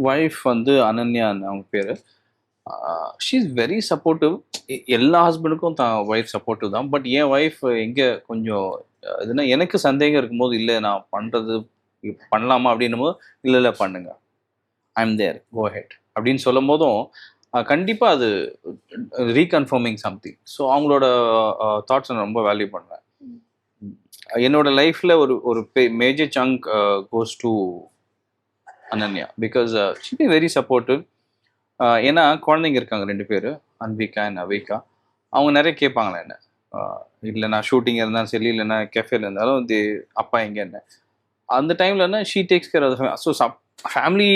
Wife வந்து அனன்யான்னு அவங்க பேரு. She is very supportive. எல்லா ஹஸ்பண்டுக்கும் தான் ஒய்ஃப் சப்போர்ட்டிவ் தான். பட் என் ஒய்ஃப் எங்க கொஞ்சம் இதுனா எனக்கு சந்தேகம் இருக்கும்போது, இல்ல நான் பண்றது பண்ணலாமா அப்படின்னும்போது, இல்ல இல்ல பண்ணுங்க. ஐ அம் தேர். கோ அஹெட் அப்படின்னு சொல்லும்போதும், கண்டிப்பா அது ரீகன்ஃபர்மிங் சம்திங். ஸோ அவங்களோட தாட்ஸை நான் ரொம்ப வேல்யூ பண்ணுவேன். என்னோட லைஃப்ல ஒரு ஒரு major chunk goes to Ananya because she be very supportive. ஏன்னா குழந்தைங்க இருக்காங்க 2 பேர், அன்விகா அண்ட் அவிகா. அவங்க நிறைய கேட்பாங்களே என்ன, இல்லை நான் ஷூட்டிங் இருந்தாலும் சரி, இல்லைன்னா கெஃபேல இருந்தாலும் அப்பா எங்க என்ன அந்த டைம்ல she takes care of. So family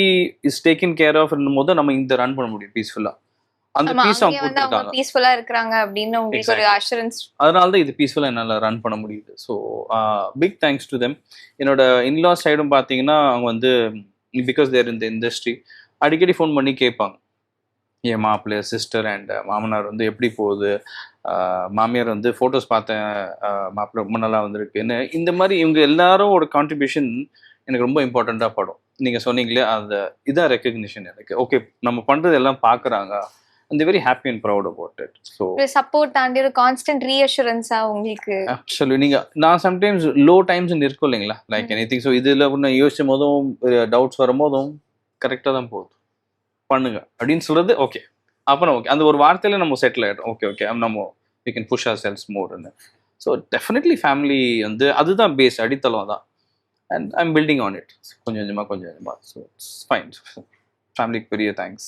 is taken care of போது நம்ம இந்த ரன் பண்ண முடியும் பீஸ்ஃபுல்லா. அந்த பீஸ் அவங்க கொடுத்துருக்காங்க. பீஸ்ஃபுல்லா இருக்காங்க அப்படின்னு உங்களுக்கு ஒரு அஷூரன்ஸ். அதனால தான் இது பீஸ்ஃபுல்லா என்னால் ரன் பண்ண முடியுது. So big thanks to them. என்னோட இன்லா சைடும் பார்த்தீங்கன்னா அவங்க வந்து பிகாஸ் தேர் இந்த இண்டஸ்ட்ரி அடிக்கடி ஃபோன் பண்ணி கேட்பாங்க, என் மாப்பிள்ளை சிஸ்டர் அண்ட் மாமனார் வந்து எப்படி போகுது, மாமியார் வந்து ஃபோட்டோஸ் பார்த்தேன், மாப்பிள்ளை ரொம்ப நல்லா வந்திருக்குன்னு. இந்த மாதிரி இவங்க எல்லாரும் ஒரு கான்ட்ரிபியூஷன் எனக்கு ரொம்ப இம்பார்ட்டண்ட்டாக படும். நீங்கள் சொன்னீங்களே அந்த இதான் ரெக்கக்னிஷன் எனக்கு. ஓகே நம்ம பண்ணுறது எல்லாம் பார்க்குறாங்க. I'm very happy and proud about it. So support தாண்டி ஒரு கான்ஸ்டன்ட் ரீஅஷூரன்ஸா உங்களுக்கு ஆக்சுவலி நீங்க நான் சம்டைம்ஸ் லோ டைம்ஸ் இருக்கும் இல்லைங்களா, லைக் எனிதிங். ஸோ இதுல ஒன்று யோசிச்சும் போதும் டவுட்ஸ் வரும்போதும் கரெக்டாக தான் போகுது, பண்ணுங்க அப்படின்னு சொல்றது. ஓகே அப்புறம் ஓகே அந்த ஒரு வார்த்தையில நம்ம செட்டில் ஆகிடும். ஓகே ஓகே நம்ம we can push ourselves மோர்னு. ஸோ டெஃபினெட்லி ஃபேமிலி வந்து அதுதான் பேஸ், அடித்தளம் தான். And I am building on it கொஞ்சம் கொஞ்சமாக. So it's fine. ஃபேமிலிக்கு பெரிய தேங்க்ஸ்.